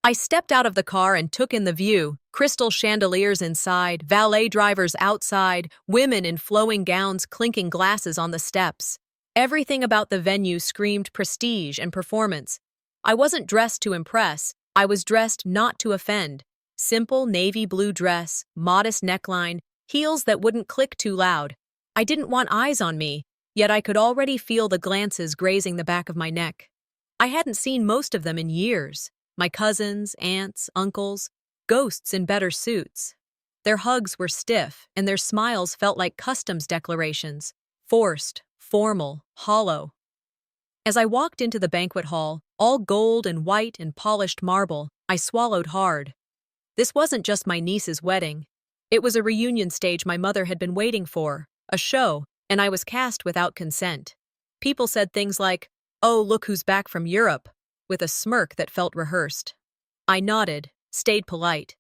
I stepped out of the car and took in the view. Crystal chandeliers inside, valet drivers outside, women in flowing gowns clinking glasses on the steps. Everything about the venue screamed prestige and performance. I wasn't dressed to impress, I was dressed not to offend. Simple navy blue dress, modest neckline, heels that wouldn't click too loud. I didn't want eyes on me, yet I could already feel the glances grazing the back of my neck. I hadn't seen most of them in years. My cousins, aunts, uncles, ghosts in better suits. Their hugs were stiff, and their smiles felt like customs declarations, forced, formal, hollow. As I walked into the banquet hall, all gold and white and polished marble, I swallowed hard. This wasn't just my niece's wedding. It was a reunion stage my mother had been waiting for, a show, and I was cast without consent. People said things like, "Oh, look who's back from Europe," with a smirk that felt rehearsed. I nodded, stayed polite.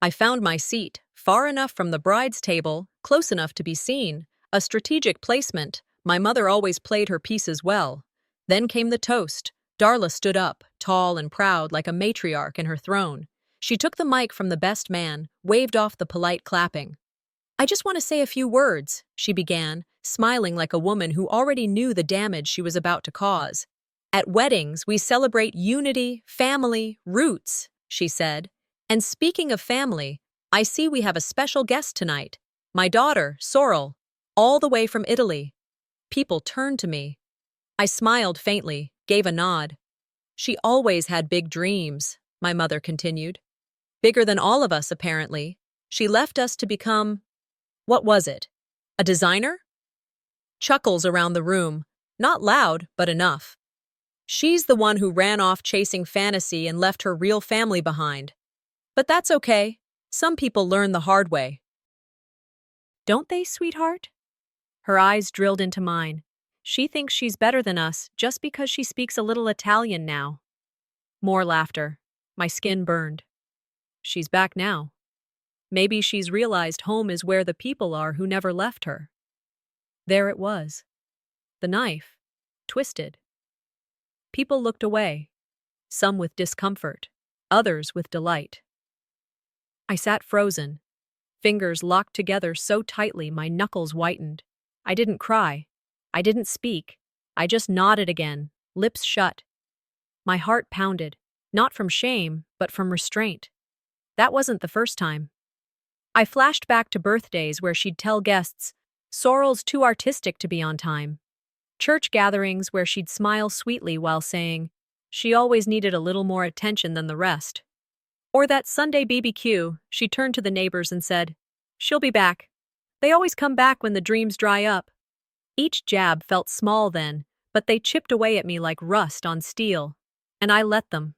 I found my seat, far enough from the bride's table, close enough to be seen, a strategic placement. My mother always played her pieces well. Then came the toast. Darla stood up, tall and proud like a matriarch in her throne. She took the mic from the best man, waved off the polite clapping. "I just want to say a few words," she began, smiling like a woman who already knew the damage she was about to cause. "At weddings, we celebrate unity, family, roots," she said. "And speaking of family, I see we have a special guest tonight. My daughter, Sorrel, all the way from Italy." People turned to me. I smiled faintly, gave a nod. "She always had big dreams," my mother continued. "Bigger than all of us, apparently. She left us to become— what was it? A designer?" Chuckles around the room. Not loud, but enough. "She's the one who ran off chasing fantasy and left her real family behind. But that's okay. Some people learn the hard way." "Don't they, sweetheart?" Her eyes drilled into mine. "She thinks she's better than us just because she speaks a little Italian now." More laughter. My skin burned. She's back now. Maybe she's realized home is where the people are who never left her. There it was. The knife. Twisted. People looked away. Some with discomfort. Others with delight. I sat frozen. Fingers locked together so tightly my knuckles whitened. I didn't cry. I didn't speak. I just nodded again, lips shut. My heart pounded, not from shame, but from restraint. That wasn't the first time. I flashed back to birthdays where she'd tell guests, "Sorrel's too artistic to be on time." Church gatherings where she'd smile sweetly while saying, "She always needed a little more attention than the rest." Or that Sunday BBQ, she turned to the neighbors and said, "She'll be back. They always come back when the dreams dry up." Each jab felt small then, but they chipped away at me like rust on steel. And I let them.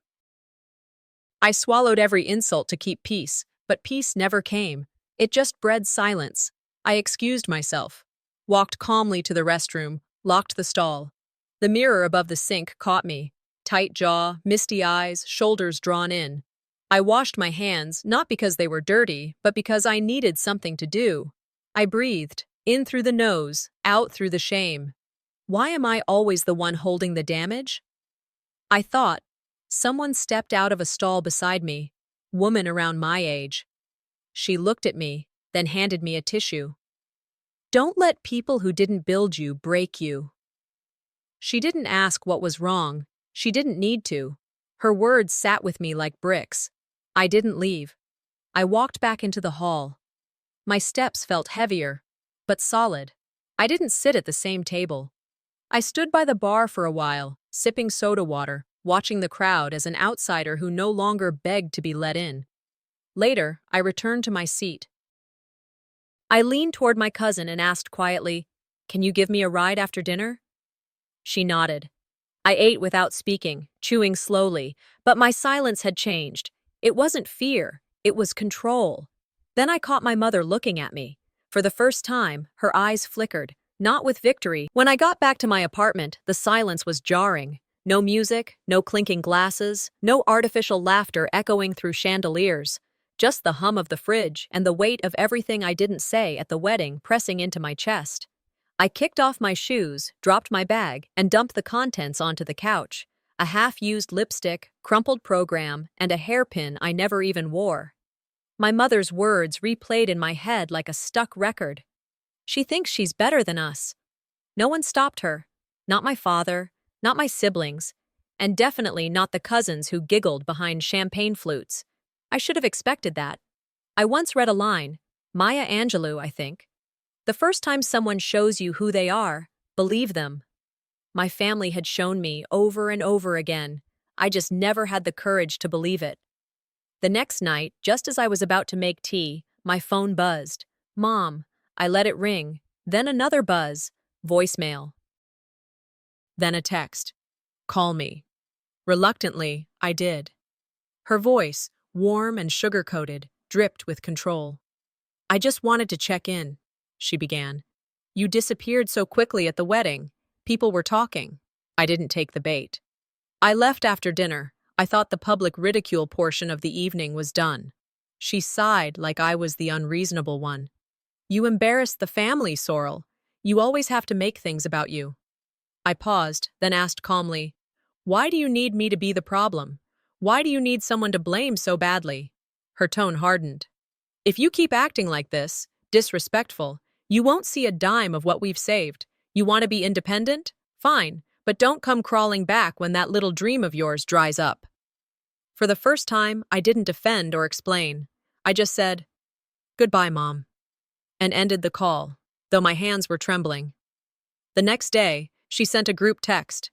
I swallowed every insult to keep peace, but peace never came. It just bred silence. I excused myself, walked calmly to the restroom, locked the stall. The mirror above the sink caught me. Tight jaw, misty eyes, shoulders drawn in. I washed my hands, not because they were dirty, but because I needed something to do. I breathed, in through the nose, out through the shame. Why am I always the one holding the damage? I thought. Someone stepped out of a stall beside me, woman around my age. She looked at me, then handed me a tissue. "Don't let people who didn't build you break you." She didn't ask what was wrong. She didn't need to. Her words sat with me like bricks. I didn't leave. I walked back into the hall. My steps felt heavier, but solid. I didn't sit at the same table. I stood by the bar for a while, sipping soda water, watching the crowd as an outsider who no longer begged to be let in. Later, I returned to my seat. I leaned toward my cousin and asked quietly, "Can you give me a ride after dinner?" She nodded. I ate without speaking, chewing slowly, but my silence had changed. It wasn't fear, it was control. Then I caught my mother looking at me. For the first time, her eyes flickered, not with victory. When I got back to my apartment, the silence was jarring. No music, no clinking glasses, no artificial laughter echoing through chandeliers. Just the hum of the fridge and the weight of everything I didn't say at the wedding pressing into my chest. I kicked off my shoes, dropped my bag, and dumped the contents onto the couch. A half-used lipstick, crumpled program, and a hairpin I never even wore. My mother's words replayed in my head like a stuck record. She thinks she's better than us. No one stopped her. Not my father, not my siblings, and definitely not the cousins who giggled behind champagne flutes. I should have expected that. I once read a line, Maya Angelou, I think. The first time someone shows you who they are, believe them. My family had shown me over and over again. I just never had the courage to believe it. The next night, just as I was about to make tea, my phone buzzed. Mom. I let it ring. Then another buzz. Voicemail. Then a text. Call me. Reluctantly, I did. Her voice, warm and sugar-coated, dripped with control. I just wanted to check in, she began. You disappeared so quickly at the wedding. People were talking. I didn't take the bait. I left after dinner. I thought the public ridicule portion of the evening was done. She sighed like I was the unreasonable one. You embarrassed the family, Sorrel. You always have to make things about you. I paused, then asked calmly, why do you need me to be the problem? Why do you need someone to blame so badly? Her tone hardened. If you keep acting like this, disrespectful, you won't see a dime of what we've saved. You want to be independent? Fine, but don't come crawling back when that little dream of yours dries up. For the first time, I didn't defend or explain. I just said, goodbye, Mom, and ended the call, though my hands were trembling. The next day, she sent a group text.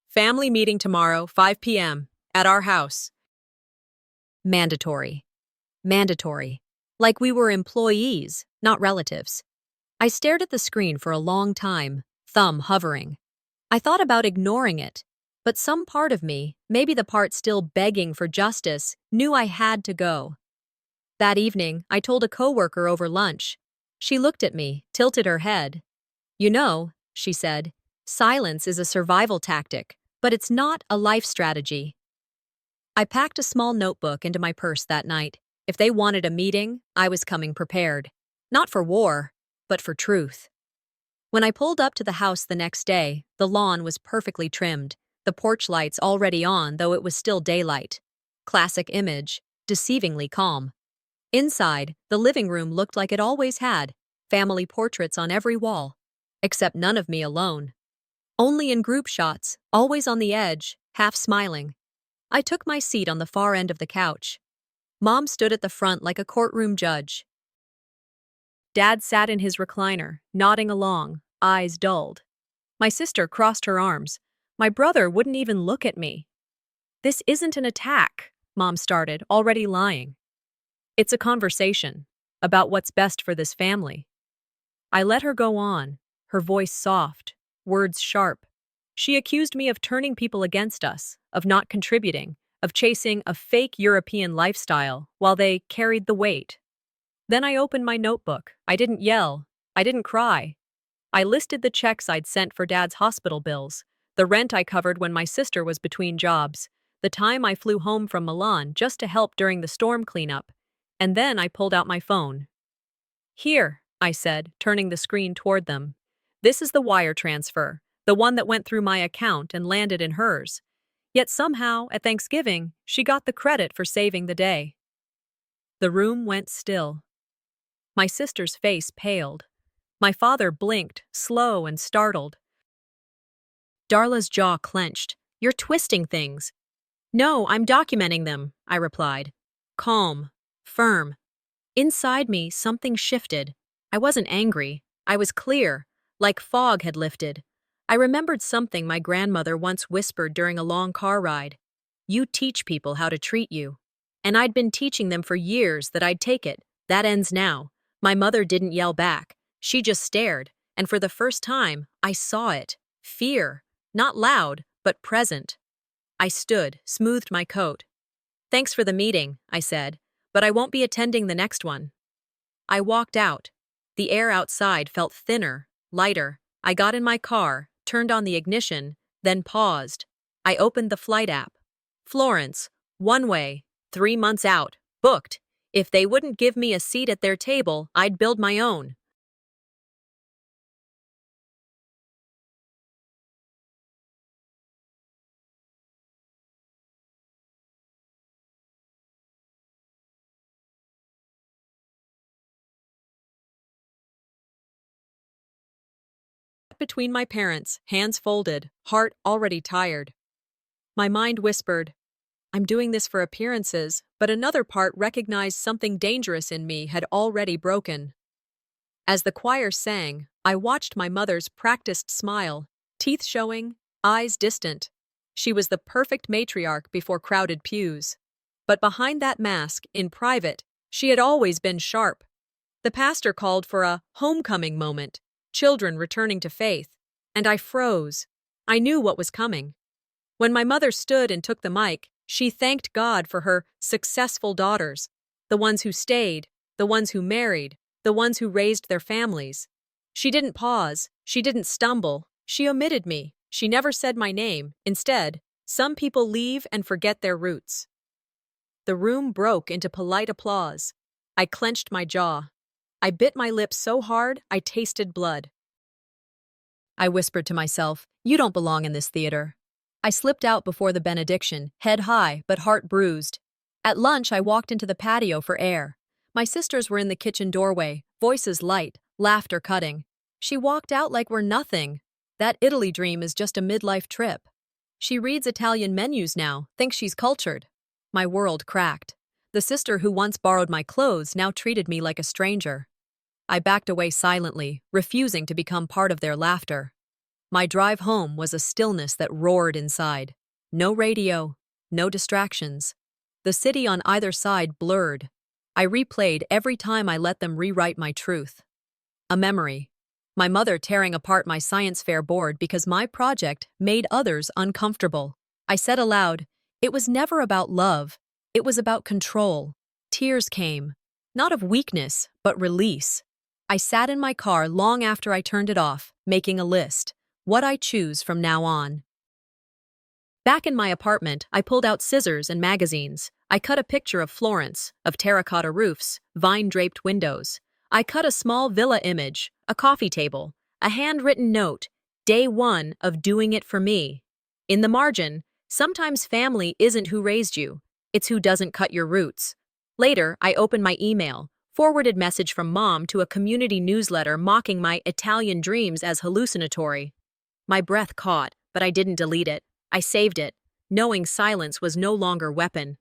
Family meeting tomorrow, 5 p.m., at our house. Mandatory. Mandatory. Like we were employees, not relatives. I stared at the screen for a long time, thumb hovering. I thought about ignoring it, but some part of me, maybe the part still begging for justice, knew I had to go. That evening, I told a coworker over lunch. She looked at me, tilted her head. You know, she said, silence is a survival tactic, but it's not a life strategy. I packed a small notebook into my purse that night. If they wanted a meeting, I was coming prepared. Not for war, but for truth. When I pulled up to the house the next day, the lawn was perfectly trimmed, the porch lights already on though it was still daylight. Classic image, deceivingly calm. Inside, the living room looked like it always had, family portraits on every wall. Except none of me alone. Only in group shots, always on the edge, half smiling. I took my seat on the far end of the couch. Mom stood at the front like a courtroom judge. Dad sat in his recliner, nodding along, eyes dulled. My sister crossed her arms. My brother wouldn't even look at me. This isn't an attack, Mom started, already lying. It's a conversation about what's best for this family. I let her go on, her voice soft, words sharp. She accused me of turning people against us, of not contributing, of chasing a fake European lifestyle while they carried the weight. Then I opened my notebook. I didn't yell. I didn't cry. I listed the checks I'd sent for Dad's hospital bills, the rent I covered when my sister was between jobs, the time I flew home from Milan just to help during the storm cleanup, and then I pulled out my phone. Here, I said, turning the screen toward them. This is the wire transfer, the one that went through my account and landed in hers. Yet somehow, at Thanksgiving, she got the credit for saving the day. The room went still. My sister's face paled. My father blinked, slow and startled. Darla's jaw clenched. You're twisting things. No, I'm documenting them, I replied. Calm, firm. Inside me, something shifted. I wasn't angry. I was clear, like fog had lifted. I remembered something my grandmother once whispered during a long car ride. You teach people how to treat you. And I'd been teaching them for years that I'd take it. That ends now. My mother didn't yell back. She just stared, and for the first time, I saw it. Fear. Not loud, but present. I stood, smoothed my coat. Thanks for the meeting, I said, but I won't be attending the next one. I walked out. The air outside felt thinner, lighter. I got in my car, turned on the ignition, then paused. I opened the flight app. Florence, one way, 3 months out, booked. If they wouldn't give me a seat at their table, I'd build my own. between my parents, hands folded, heart already tired. My mind whispered, I'm doing this for appearances, but another part recognized something dangerous in me had already broken. As the choir sang, I watched my mother's practiced smile, teeth showing, eyes distant. She was the perfect matriarch before crowded pews. But behind that mask, in private, she had always been sharp. The pastor called for a homecoming moment, children returning to faith, and I froze. I knew what was coming. When my mother stood and took the mic, she thanked God for her successful daughters, the ones who stayed, the ones who married, the ones who raised their families. She didn't pause, she didn't stumble, she omitted me, she never said my name. Instead, some people leave and forget their roots. The room broke into polite applause. I clenched my jaw. I bit my lip so hard I tasted blood. I whispered to myself, you don't belong in this theater. I slipped out before the benediction, head high but heart bruised. At lunch, I walked into the patio for air. My sisters were in the kitchen doorway, voices light, laughter cutting. She walked out like we're nothing. That Italy dream is just a midlife trip. She reads Italian menus now, thinks she's cultured. My world cracked. The sister who once borrowed my clothes now treated me like a stranger. I backed away silently, refusing to become part of their laughter. My drive home was a stillness that roared inside. No radio, no distractions. The city on either side blurred. I replayed every time I let them rewrite my truth. A memory. My mother tearing apart my science fair board because my project made others uncomfortable. I said aloud, it was never about love. It was about control. Tears came. Not of weakness, but release. I sat in my car long after I turned it off, making a list. What I choose from now on. Back in my apartment, I pulled out scissors and magazines. I cut a picture of Florence, of terracotta roofs, vine-draped windows. I cut a small villa image, a coffee table, a handwritten note, day 1 of doing it for me. In the margin, sometimes family isn't who raised you, it's who doesn't cut your roots. Later, I opened my email, forwarded message from mom to a community newsletter mocking my Italian dreams as hallucinatory. My breath caught, but I didn't delete it. I saved it, knowing silence was no longer weapon.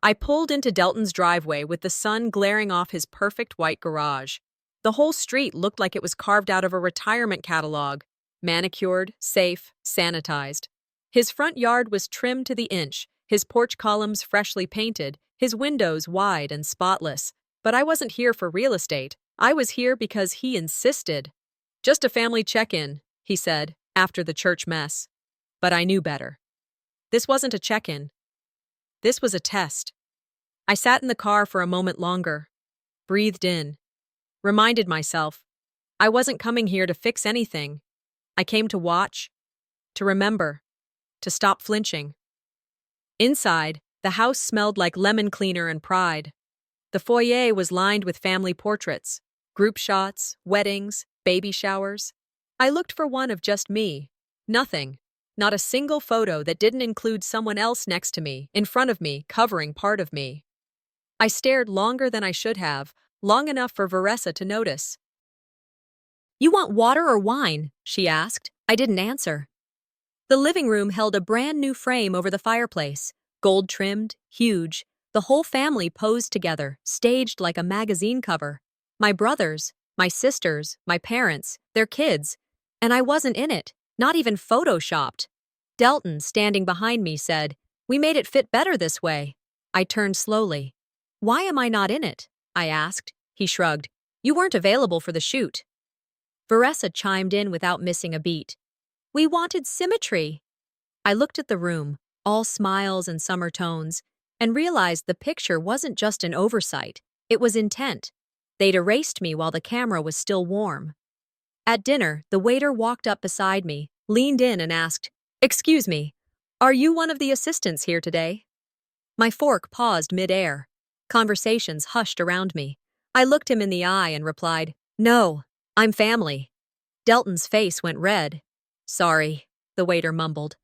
I pulled into Delton's driveway with the sun glaring off his perfect white garage. The whole street looked like it was carved out of a retirement catalog, manicured, safe, sanitized. His front yard was trimmed to the inch, his porch columns freshly painted, his windows wide and spotless. But I wasn't here for real estate. I was here because he insisted. Just a family check-in, he said, after the church mess. But I knew better. This wasn't a check-in. This was a test. I sat in the car for a moment longer, breathed in, reminded myself, I wasn't coming here to fix anything. I came to watch, to remember, to stop flinching. Inside, the house smelled like lemon cleaner and pride. The foyer was lined with family portraits, group shots, weddings, baby showers. I looked for one of just me. Nothing. Not a single photo that didn't include someone else next to me, in front of me, covering part of me. I stared longer than I should have, long enough for Vanessa to notice. You want water or wine? She asked. I didn't answer. The living room held a brand new frame over the fireplace, gold-trimmed, huge. The whole family posed together, staged like a magazine cover. My brothers, my sisters, my parents, their kids. And I wasn't in it, not even photoshopped. Delton, standing behind me, said, "We made it fit better this way." I turned slowly. "Why am I not in it?" I asked. He shrugged. "You weren't available for the shoot." Vanessa chimed in without missing a beat. "We wanted symmetry." I looked at the room, all smiles and summer tones, and realized the picture wasn't just an oversight, it was intent. They'd erased me while the camera was still warm. At dinner, the waiter walked up beside me, leaned in and asked, "Excuse me, are you one of the assistants here today?" My fork paused mid-air. Conversations hushed around me. I looked him in the eye and replied, "No, I'm family." Delton's face went red. "Sorry," the waiter mumbled.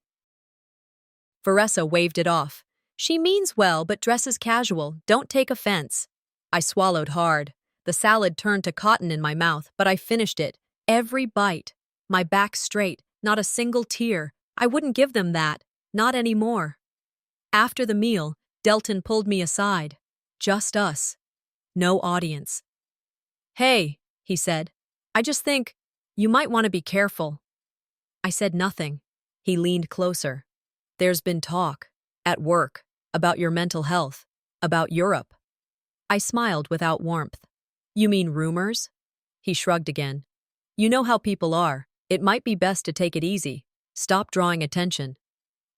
Vanessa waved it off. She means well but dresses casual, don't take offense. I swallowed hard. The salad turned to cotton in my mouth, but I finished it. Every bite. My back straight, not a single tear. I wouldn't give them that. Not anymore. After the meal, Delton pulled me aside. Just us. No audience. Hey, he said. I just think you might want to be careful. I said nothing. He leaned closer. There's been talk, at work, about your mental health, about Europe. I smiled without warmth. You mean rumors? He shrugged again. You know how people are. It might be best to take it easy. Stop drawing attention.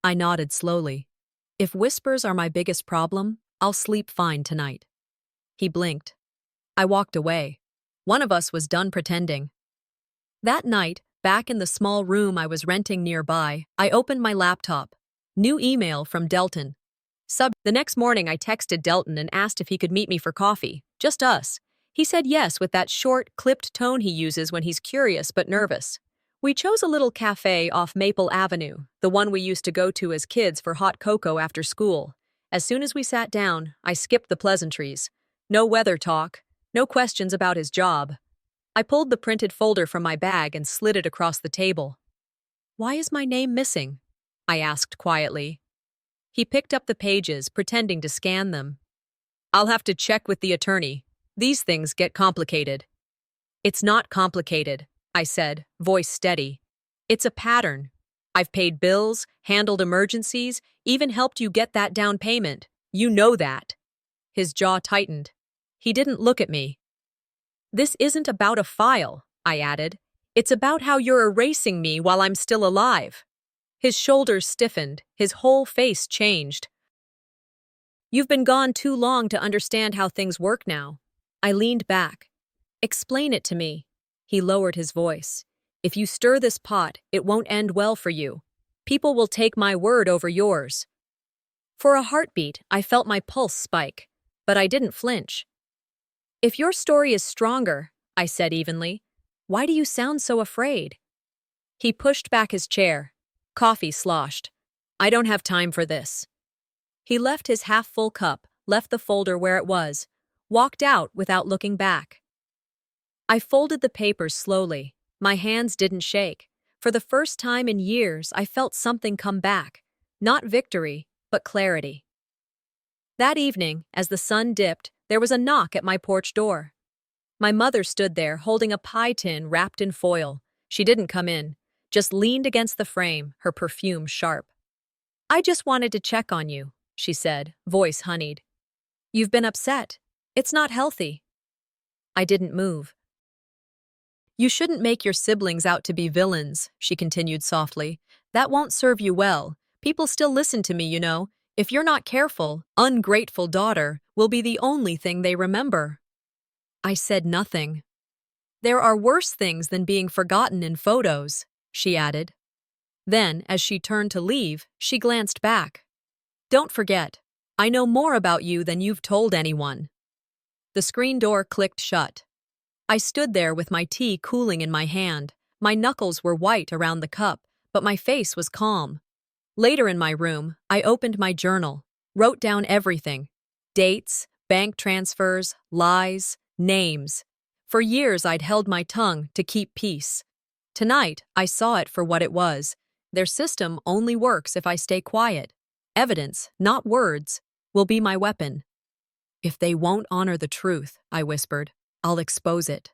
I nodded slowly. If whispers are my biggest problem, I'll sleep fine tonight. He blinked. I walked away. One of us was done pretending. That night, back in the small room I was renting nearby, I opened my laptop. New email from Delton. The next morning I texted Delton and asked if he could meet me for coffee. Just us. He said yes with that short, clipped tone he uses when he's curious but nervous. We chose a little cafe off Maple Avenue, the one we used to go to as kids for hot cocoa after school. As soon as we sat down, I skipped the pleasantries. No weather talk, no questions about his job. I pulled the printed folder from my bag and slid it across the table. Why is my name missing? I asked quietly. He picked up the pages, pretending to scan them. I'll have to check with the attorney. These things get complicated. It's not complicated, I said, voice steady. It's a pattern. I've paid bills, handled emergencies, even helped you get that down payment. You know that. His jaw tightened. He didn't look at me. This isn't about a file, I added. It's about how you're erasing me while I'm still alive. His shoulders stiffened, his whole face changed. You've been gone too long to understand how things work now. I leaned back. Explain it to me. He lowered his voice. If you stir this pot, it won't end well for you. People will take my word over yours. For a heartbeat, I felt my pulse spike, but I didn't flinch. If your story is stronger, I said evenly, why do you sound so afraid? He pushed back his chair. Coffee sloshed. I don't have time for this. He left his half-full cup, left the folder where it was, walked out without looking back. I folded the papers slowly. My hands didn't shake. For the first time in years, I felt something come back. Not victory, but clarity. That evening, as the sun dipped, there was a knock at my porch door. My mother stood there, holding a pie tin wrapped in foil. She didn't come in, just leaned against the frame, her perfume sharp. I just wanted to check on you, she said, voice honeyed. You've been upset. It's not healthy. I didn't move. You shouldn't make your siblings out to be villains, she continued softly. That won't serve you well. People still listen to me, you know. If you're not careful, ungrateful daughter will be the only thing they remember. I said nothing. There are worse things than being forgotten in photos, she added. Then, as she turned to leave, she glanced back. Don't forget, I know more about you than you've told anyone. The screen door clicked shut. I stood there with my tea cooling in my hand. My knuckles were white around the cup, but my face was calm. Later in my room, I opened my journal, wrote down everything. Dates, bank transfers, lies, names. For years I'd held my tongue to keep peace. Tonight, I saw it for what it was. Their system only works if I stay quiet. Evidence, not words, will be my weapon. If they won't honor the truth, I whispered, I'll expose it.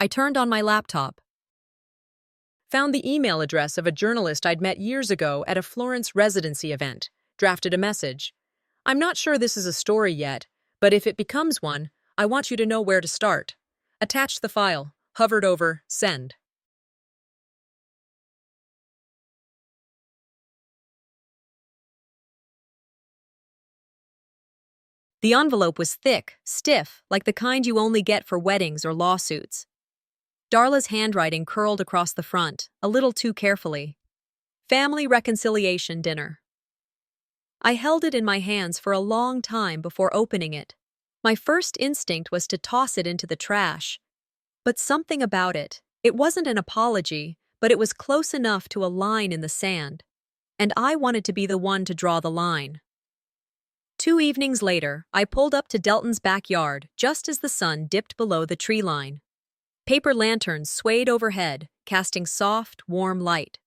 I turned on my laptop. Found the email address of a journalist I'd met years ago at a Florence residency event. Drafted a message. I'm not sure this is a story yet, but if it becomes one, I want you to know where to start. Attached the file. Hovered over send. The envelope was thick, stiff, like the kind you only get for weddings or lawsuits. Darla's handwriting curled across the front, a little too carefully. Family reconciliation dinner. I held it in my hands for a long time before opening it. My first instinct was to toss it into the trash. But something about it, it wasn't an apology, but it was close enough to a line in the sand. And I wanted to be the one to draw the line. 2 evenings later, I pulled up to Delton's backyard just as the sun dipped below the tree line. Paper lanterns swayed overhead, casting soft, warm light.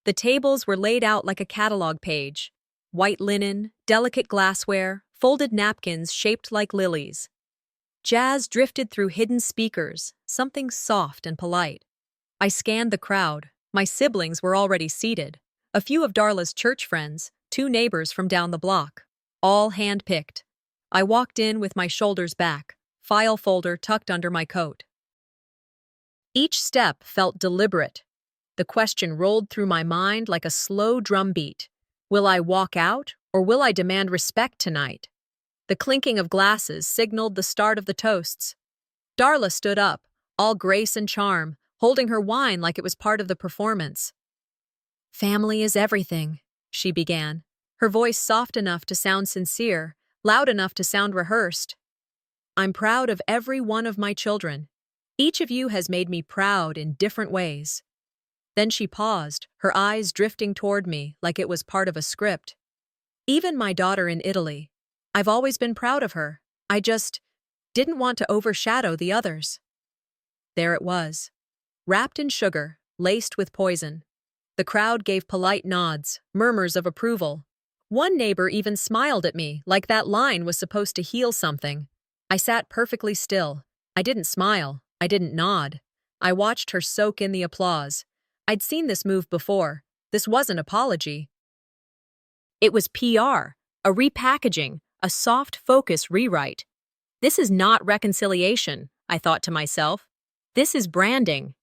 The tables were laid out like a catalog page. White linen, delicate glassware, folded napkins shaped like lilies. Jazz drifted through hidden speakers, something soft and polite. I scanned the crowd. My siblings were already seated. A few of Darla's church friends, 2 neighbors from down the block, all hand-picked. I walked in with my shoulders back, file folder tucked under my coat. Each step felt deliberate. The question rolled through my mind like a slow drumbeat. Will I walk out, or will I demand respect tonight? The clinking of glasses signaled the start of the toasts. Darla stood up, all grace and charm, holding her wine like it was part of the performance. "Family is everything," she began, her voice soft enough to sound sincere, loud enough to sound rehearsed. "I'm proud of every one of my children. Each of you has made me proud in different ways." Then she paused, her eyes drifting toward me like it was part of a script. "Even my daughter in Italy. I've always been proud of her. I just didn't want to overshadow the others." There it was, wrapped in sugar, laced with poison. The crowd gave polite nods, murmurs of approval. One neighbor even smiled at me, like that line was supposed to heal something. I sat perfectly still. I didn't smile. I didn't nod. I watched her soak in the applause. I'd seen this move before. This wasn't apology. It was PR, a repackaging, a soft focus rewrite. This is not reconciliation, I thought to myself. This is branding.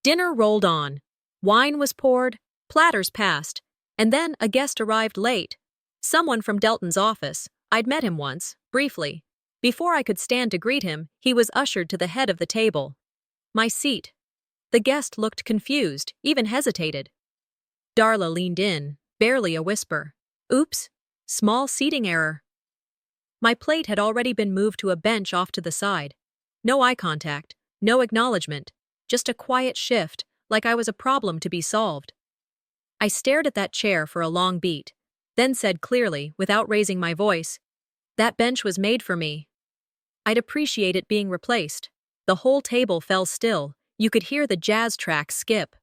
Dinner rolled on. Wine was poured, platters passed, and then a guest arrived late. Someone from Delton's office. I'd met him once, briefly. Before I could stand to greet him, he was ushered to the head of the table. My seat. The guest looked confused, even hesitated. Darla leaned in, barely a whisper. "Oops, small seating error." My plate had already been moved to a bench off to the side. No eye contact, no acknowledgement, just a quiet shift, like I was a problem to be solved. I stared at that chair for a long beat, then said clearly, without raising my voice, "That bench was made for me." I'd appreciate it being replaced. The whole table fell still. You could hear the jazz track skip.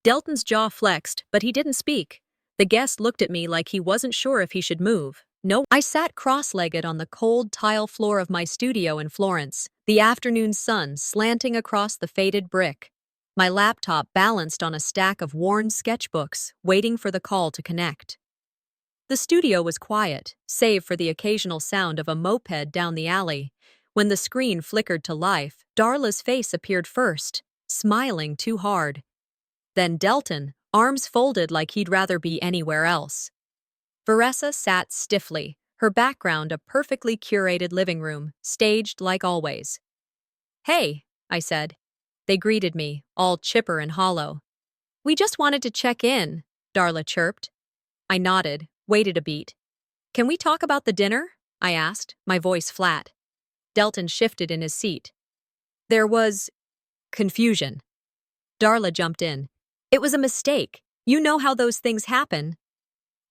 Delton's jaw flexed, but he didn't speak. The guest looked at me like he wasn't sure if he should move. No, I sat cross-legged on the cold tile floor of my studio in Florence, the afternoon sun slanting across the faded brick. My laptop balanced on a stack of worn sketchbooks, waiting for the call to connect. The studio was quiet, save for the occasional sound of a moped down the alley. When the screen flickered to life, Darla's face appeared first, smiling too hard. Then Delton, arms folded like he'd rather be anywhere else. Vanessa sat stiffly, her background a perfectly curated living room, staged like always. "Hey," I said. They greeted me, all chipper and hollow. "We just wanted to check in," Darla chirped. I nodded, waited a beat. "Can we talk about the dinner?" I asked, my voice flat. Delton shifted in his seat. There was confusion. Darla jumped in. "It was a mistake. You know how those things happen."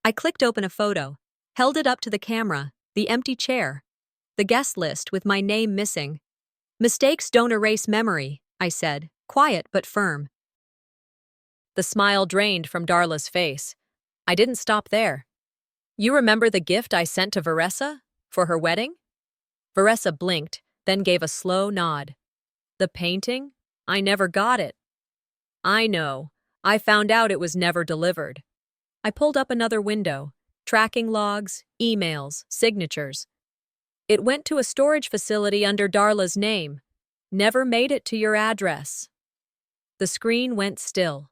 I clicked open a photo, held it up to the camera, the empty chair, the guest list with my name missing. "Mistakes don't erase memory," I said, quiet but firm. The smile drained from Darla's face. I didn't stop there. "You remember the gift I sent to Vanessa for her wedding?" Vanessa blinked, then gave a slow nod. "The painting? I never got it." "I know. I found out it was never delivered." I pulled up another window. Tracking logs, emails, signatures. "It went to a storage facility under Darla's name. Never made it to your address." The screen went still.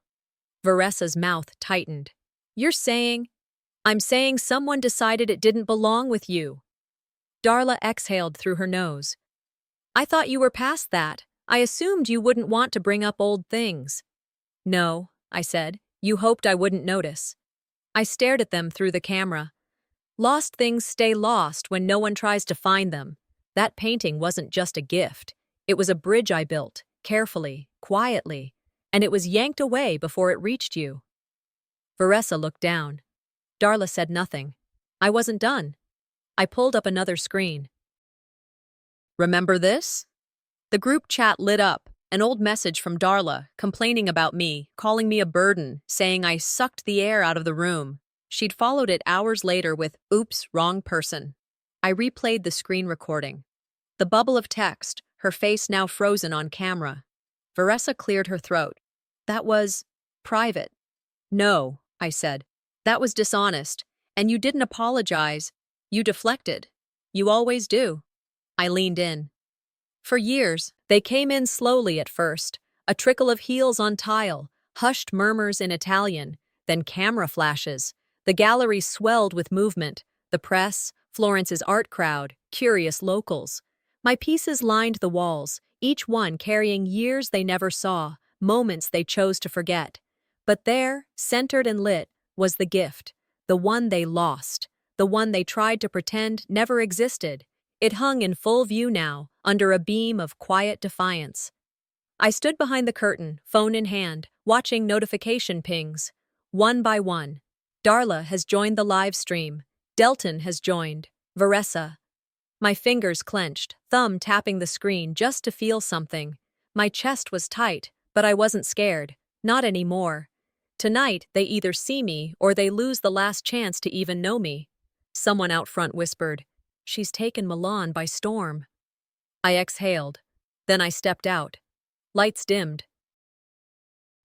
Vanessa's mouth tightened. "You're saying—" "I'm saying someone decided it didn't belong with you." Darla exhaled through her nose. "I thought you were past that. I assumed you wouldn't want to bring up old things." "No," I said. "You hoped I wouldn't notice." I stared at them through the camera. Lost things stay lost when no one tries to find them. That painting wasn't just a gift. It was a bridge I built, carefully, quietly, and it was yanked away before it reached you. Vanessa looked down. Darla said nothing. I wasn't done. I pulled up another screen. Remember this? The group chat lit up. An old message from Darla, complaining about me, calling me a burden, saying I sucked the air out of the room. She'd followed it hours later with, "Oops, wrong person." I replayed the screen recording. The bubble of text, her face now frozen on camera. Vanessa cleared her throat. "That was private." "No," I said. "That was dishonest. And you didn't apologize. You deflected. You always do." I leaned in. For years, they came in slowly at first, a trickle of heels on tile, hushed murmurs in Italian, then camera flashes. The gallery swelled with movement, the press, Florence's art crowd, curious locals. My pieces lined the walls, each one carrying years they never saw, moments they chose to forget. But there, centered and lit, was the gift, the one they lost, the one they tried to pretend never existed. It hung in full view now, under a beam of quiet defiance. I stood behind the curtain, phone in hand, watching notification pings. One by one. Darla has joined the live stream. Delton has joined. Vanessa. My fingers clenched, thumb tapping the screen just to feel something. My chest was tight, but I wasn't scared. Not anymore. Tonight, they either see me or they lose the last chance to even know me. Someone out front whispered, "She's taken Milan by storm." I exhaled. Then I stepped out. Lights dimmed.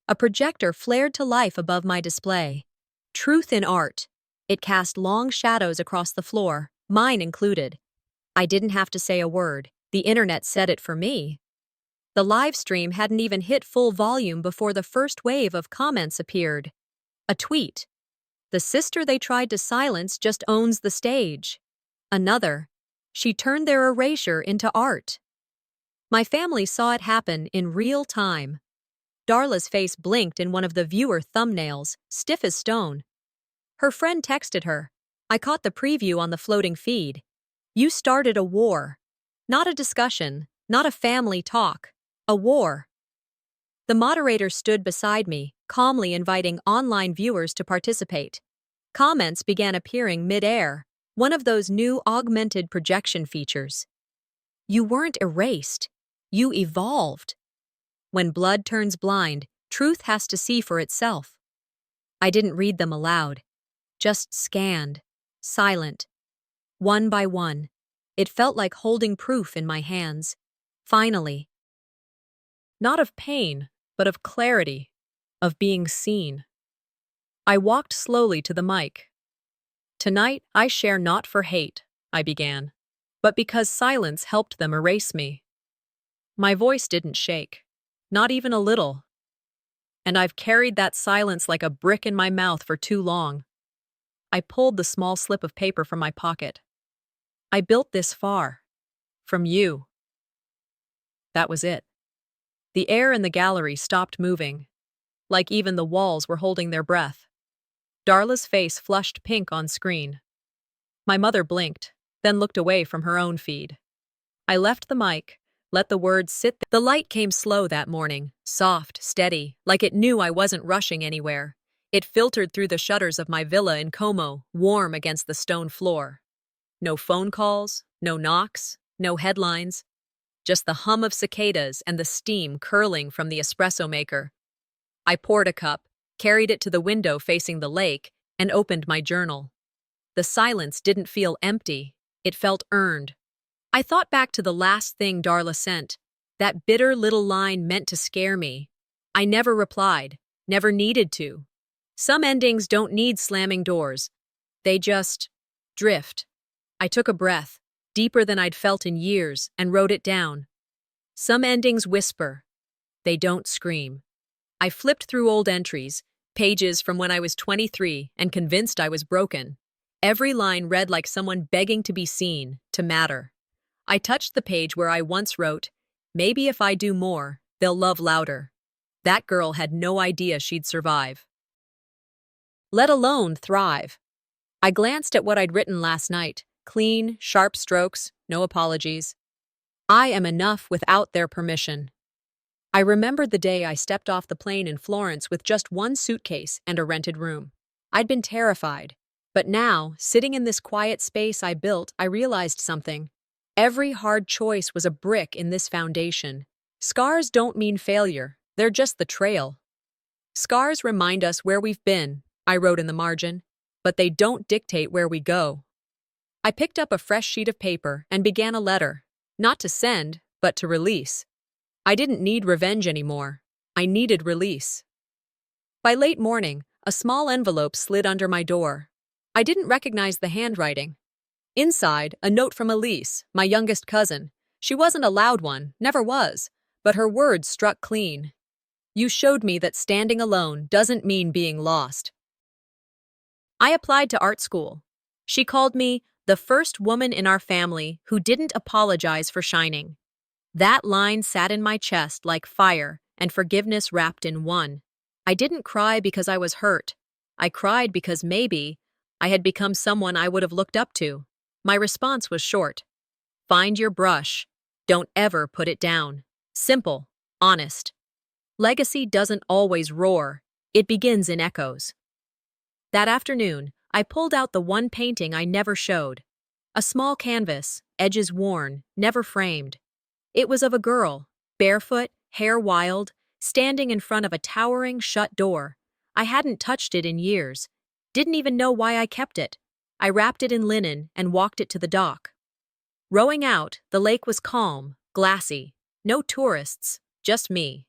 A projector flared to life above my display. Truth in art. It cast long shadows across the floor, mine included. I didn't have to say a word. The internet said it for me. The live stream hadn't even hit full volume before the first wave of comments appeared. A tweet. "The sister they tried to silence just owns the stage." Another. "She turned their erasure into art." My family saw it happen in real time. Darla's face blinked in one of the viewer thumbnails, stiff as stone. Her friend texted her. I caught the preview on the floating feed. "You started a war." Not a discussion, not a family talk. A war. The moderator stood beside me, calmly inviting online viewers to participate. Comments began appearing mid-air, one of those new augmented projection features. "You weren't erased. You evolved." When blood turns blind, truth has to see for itself. I didn't read them aloud. Just scanned. Silent. One by one. It felt like holding proof in my hands. Finally. Not of pain, but of clarity. Of being seen. I walked slowly to the mic. "Tonight, I share not for hate," I began, "but because silence helped them erase me." My voice didn't shake. Not even a little. And I've carried that silence like a brick in my mouth for too long. I pulled the small slip of paper from my pocket. "I built this far. From you." That was it. The air in the gallery stopped moving, like even the walls were holding their breath. Darla's face flushed pink on screen. My mother blinked, then looked away from her own feed. I left the mic, let the words sit there. The light came slow that morning, soft, steady, like it knew I wasn't rushing anywhere. It filtered through the shutters of my villa in Como, warm against the stone floor. No phone calls, no knocks, no headlines. Just the hum of cicadas and the steam curling from the espresso maker. I poured a cup, carried it to the window facing the lake, and opened my journal. The silence didn't feel empty. It felt earned. I thought back to the last thing Darla sent, that bitter little line meant to scare me. I never replied, never needed to. Some endings don't need slamming doors. They just drift. I took a breath, deeper than I'd felt in years, and wrote it down. Some endings whisper. They don't scream. I flipped through old entries, pages from when I was 23 and convinced I was broken. Every line read like someone begging to be seen, to matter. I touched the page where I once wrote, "Maybe if I do more, they'll love louder." That girl had no idea she'd survive. Let alone thrive. I glanced at what I'd written last night. Clean, sharp strokes, no apologies. I am enough without their permission. I remembered the day I stepped off the plane in Florence with just one suitcase and a rented room. I'd been terrified. But now, sitting in this quiet space I built, I realized something. Every hard choice was a brick in this foundation. Scars don't mean failure, they're just the trail. Scars remind us where we've been, I wrote in the margin, but they don't dictate where we go. I picked up a fresh sheet of paper and began a letter, not to send, but to release. I didn't need revenge anymore. I needed release. By late morning, a small envelope slid under my door. I didn't recognize the handwriting. Inside, a note from Elise, my youngest cousin. She wasn't a loud one, never was, but her words struck clean. You showed me that standing alone doesn't mean being lost. I applied to art school. She called me the first woman in our family who didn't apologize for shining. That line sat in my chest like fire and forgiveness wrapped in one. I didn't cry because I was hurt. I cried because maybe I had become someone I would have looked up to. My response was short. Find your brush. Don't ever put it down. Simple, honest. Legacy doesn't always roar. It begins in echoes. That afternoon, I pulled out the one painting I never showed. A small canvas, edges worn, never framed. It was of a girl, barefoot, hair wild, standing in front of a towering shut door. I hadn't touched it in years. Didn't even know why I kept it. I wrapped it in linen and walked it to the dock. Rowing out, the lake was calm, glassy. No tourists, just me.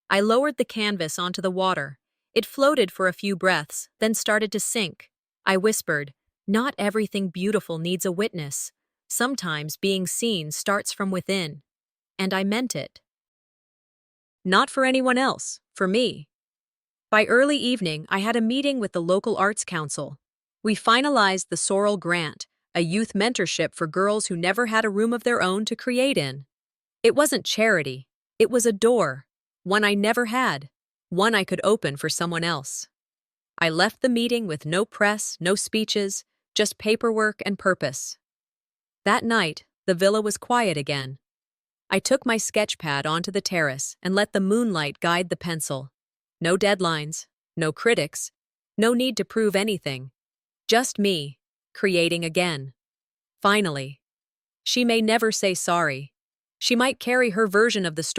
I lowered the canvas onto the water. It floated for a few breaths, then started to sink. I whispered, not everything beautiful needs a witness. Sometimes being seen starts from within. And I meant it. Not for anyone else, for me. By early evening, I had a meeting with the local arts council. We finalized the Sorrel Grant, a youth mentorship for girls who never had a room of their own to create in. It wasn't charity. It was a door. One I never had. One I could open for someone else. I left the meeting with no press, no speeches, just paperwork and purpose. That night, the villa was quiet again. I took my sketch pad onto the terrace and let the moonlight guide the pencil. No deadlines, no critics, no need to prove anything. Just me, creating again. Finally. She may never say sorry. She might carry her version of the story